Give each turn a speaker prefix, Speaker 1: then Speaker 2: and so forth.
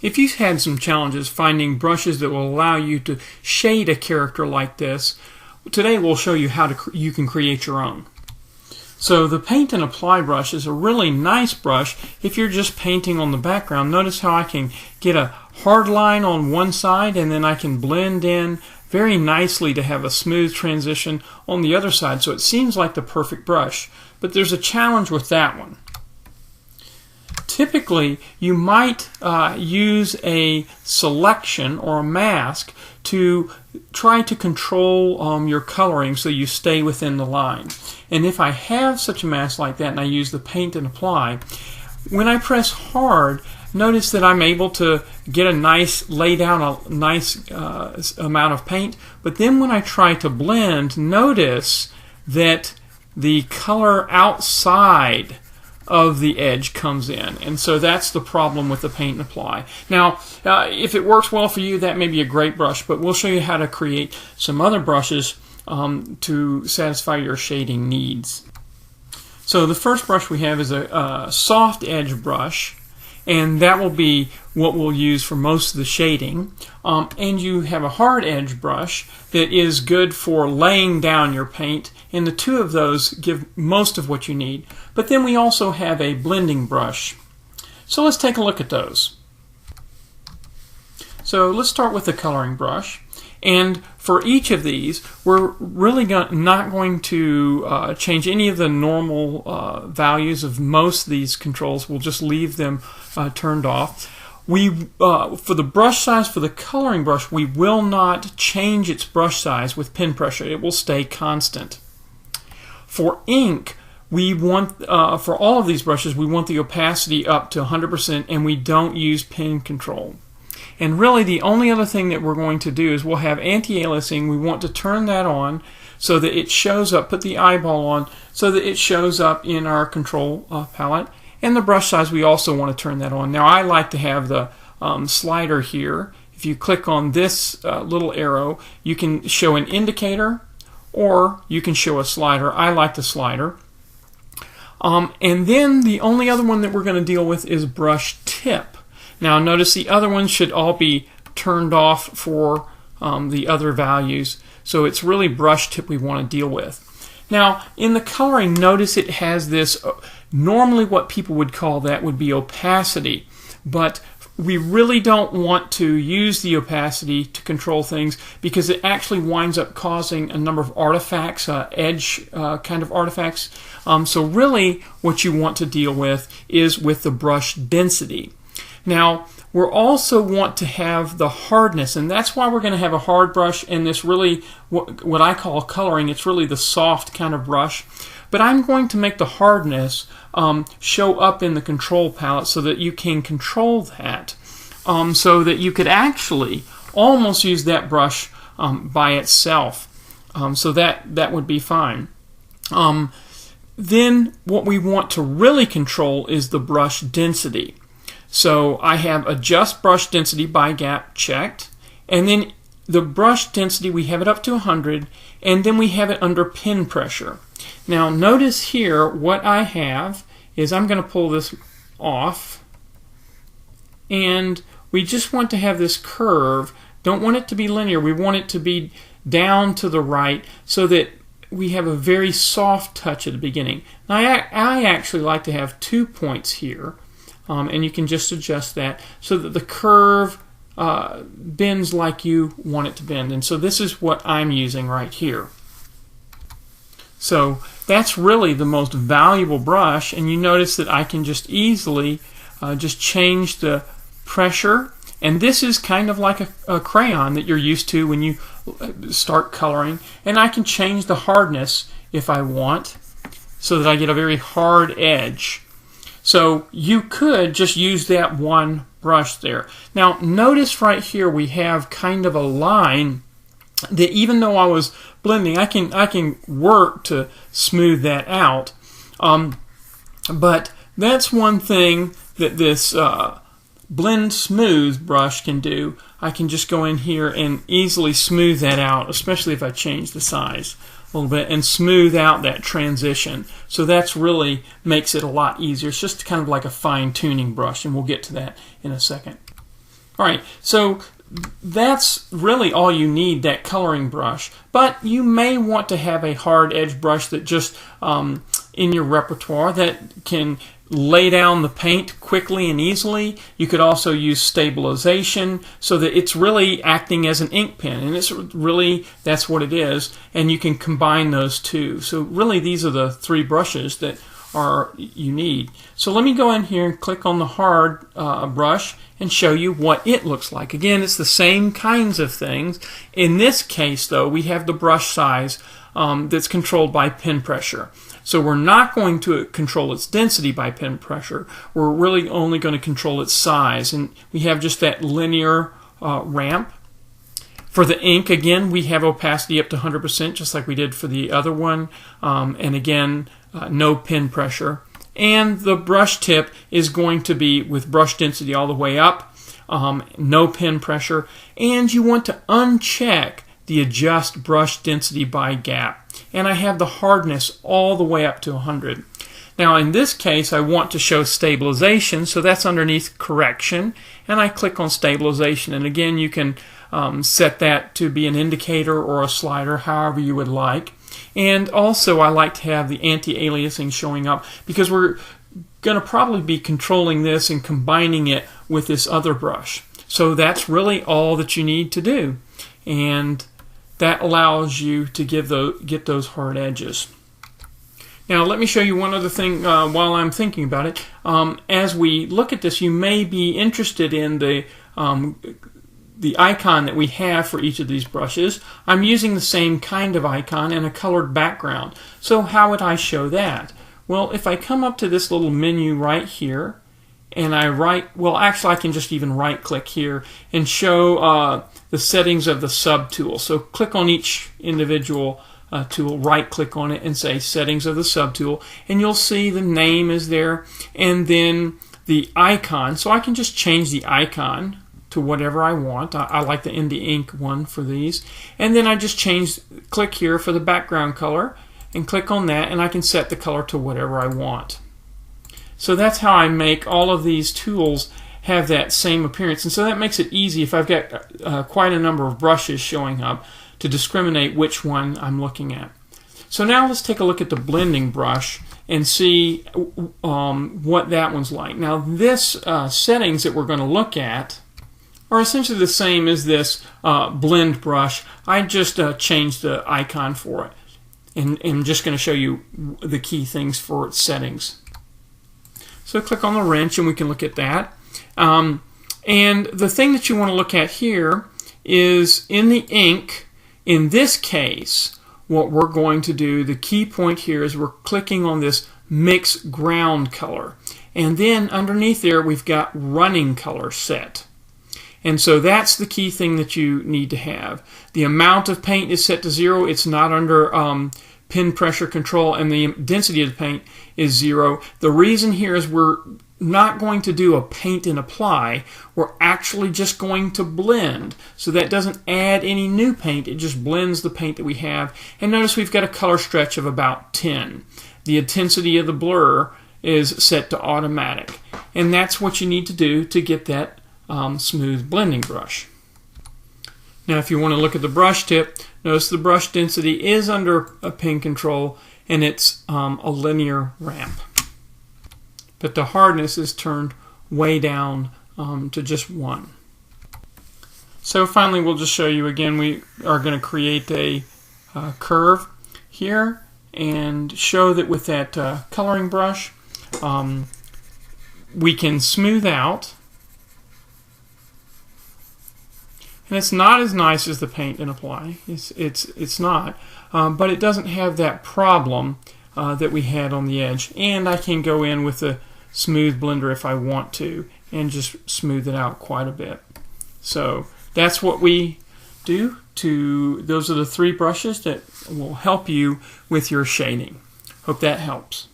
Speaker 1: if you've had some challenges finding brushes that will allow you to shade a character like this, today we'll show you how you can create your own. So the Paint and Apply brush is a really nice brush if you're just painting on the background. Notice how I can get a hard line on one side and then I can blend in very nicely to have a smooth transition on the other side. So it seems like the perfect brush. But there's a challenge with that one. Typically, you might use a selection or a mask to try to control your coloring so you stay within the line. And if I have such a mask like that and I use the Paint and Apply, when I press hard, notice that I'm able to get lay down a nice amount of paint. But then when I try to blend, notice that the color outside of the edge comes in, and so that's the problem with the Paint and Apply. Now, if it works well for you, that may be a great brush, but we'll show you how to create some other brushes to satisfy your shading needs. So the first brush we have is a soft edge brush, and that will be what we'll use for most of the shading. And you have a hard edge brush that is good for laying down your paint, and the two of those give most of what you need. But then we also have a blending brush. So let's take a look at those. So let's start with the coloring brush. And for each of these, we're really not going to change any of the normal values of most of these controls. We'll just leave them turned off. For the brush size for the coloring brush, we will not change its brush size with pen pressure. It will stay constant. For ink, we want, for all of these brushes, we want the opacity up to 100%, and we don't use pen control. And really the only other thing that we're going to do is we'll have anti-aliasing. We want to turn that on so that it shows up, put the eyeball on so that it shows up in our control palette. And the brush size, we also want to turn that on. Now I like to have the slider here. If you click on this little arrow, you can show an indicator or you can show a slider. I like the slider. And then the only other one that we're going to deal with is brush tip. Now notice the other ones should all be turned off for the other values. So it's really brush tip we want to deal with. Now in the coloring, notice it has this, normally what people would call that would be opacity. But we really don't want to use the opacity to control things because it actually winds up causing a number of artifacts, edge kind of artifacts. So really what you want to deal with is with the brush density. Now, we also want to have the hardness, and that's why we're going to have a hard brush and this really, what I call coloring, it's really the soft kind of brush. But I'm going to make the hardness show up in the control palette so that you can control that, so that you could actually almost use that brush by itself. So that would be fine. Then what we want to really control is the brush density. So I have adjust brush density by gap checked, and then the brush density, we have it up to 100, and then we have it under pen pressure. Now notice here what I have is I'm going to pull this off, and we just want to have this curve. Don't want it to be linear. We want it to be down to the right so that we have a very soft touch at the beginning. Now I actually like to have 2 points here. And you can just adjust that so that the curve bends like you want it to bend. And so this is what I'm using right here. So that's really the most valuable brush, and you notice that I can just easily just change the pressure. And this is kind of like a crayon that you're used to when you start coloring. And I can change the hardness if I want so that I get a very hard edge. So you could just use that one brush there. Now notice right here we have kind of a line that even though I was blending, I can work to smooth that out. But that's one thing that this Blend Smooth brush can do. I can just go in here and easily smooth that out, especially if I change the size a little bit, and smooth out that transition. So that's really makes it a lot easier. It's just kind of like a fine-tuning brush, and we'll get to that in a second. All right, so that's really all you need, that coloring brush. But you may want to have a hard edge brush that just in your repertoire that can lay down the paint quickly and easily. You could also use stabilization so that it's really acting as an ink pen, and it's really, that's what it is, and you can combine those two. So really these are the three brushes that you need. So let me go in here and click on the hard brush and show you what it looks like. Again, it's the same kinds of things. In this case though, we have the brush size that's controlled by pen pressure. So we're not going to control its density by pen pressure. We're really only going to control its size, and we have just that linear ramp. For the ink, again, we have opacity up to 100%, just like we did for the other one, and again, no pen pressure. And the brush tip is going to be with brush density all the way up, no pen pressure, and you want to uncheck the adjust brush density by gap. And I have the hardness all the way up to 100. Now in this case I want to show stabilization, so that's underneath correction, and I click on stabilization, and again you can set that to be an indicator or a slider, however you would like. And also I like to have the anti-aliasing showing up because we're going to probably be controlling this and combining it with this other brush. So that's really all that you need to do, and that allows you to get those hard edges. Now let me show you one other thing while I'm thinking about it. As we look at this, you may be interested in the icon that we have for each of these brushes. I'm using the same kind of icon and a colored background. So how would I show that? Well, if I come up to this little menu right here, and I can just even right click here and show the settings of the subtool. So click on each individual tool, right click on it and say settings of the subtool, and you'll see the name is there and then the icon. So I can just change the icon to whatever I want. I like the Indie Ink one for these, and then I just click here for the background color and click on that, and I can set the color to whatever I want. So that's how I make all of these tools have that same appearance, and so that makes it easy if I've got quite a number of brushes showing up to discriminate which one I'm looking at. So now let's take a look at the blending brush and see what that one's like. Now this settings that we're going to look at are essentially the same as this blend brush. I just changed the icon for it, and I'm just going to show you the key things for its settings. So click on the wrench and we can look at that. And the thing that you want to look at here is in the ink. In this case, what we're going to do, the key point here is we're clicking on this mix ground color. And then underneath there we've got running color set. And so that's the key thing that you need to have. The amount of paint is set to 0. It's not under pen pressure control, and the density of the paint is 0. The reason here is we're not going to do a paint and apply. We're actually just going to blend. So that doesn't add any new paint. It just blends the paint that we have. And notice we've got a color stretch of about 10. The intensity of the blur is set to automatic. And that's what you need to do to get that smooth blending brush. Now if you want to look at the brush tip, notice the brush density is under a pen control, and it's a linear ramp. But the hardness is turned way down to just 1. So finally we'll just show you again, we are going to create a curve here and show that with that coloring brush we can smooth out. And it's not as nice as the paint and apply. It's not, but it doesn't have that problem that we had on the edge. And I can go in with a smooth blender if I want to and just smooth it out quite a bit. So that's what we do. Those are the 3 brushes that will help you with your shading. Hope that helps.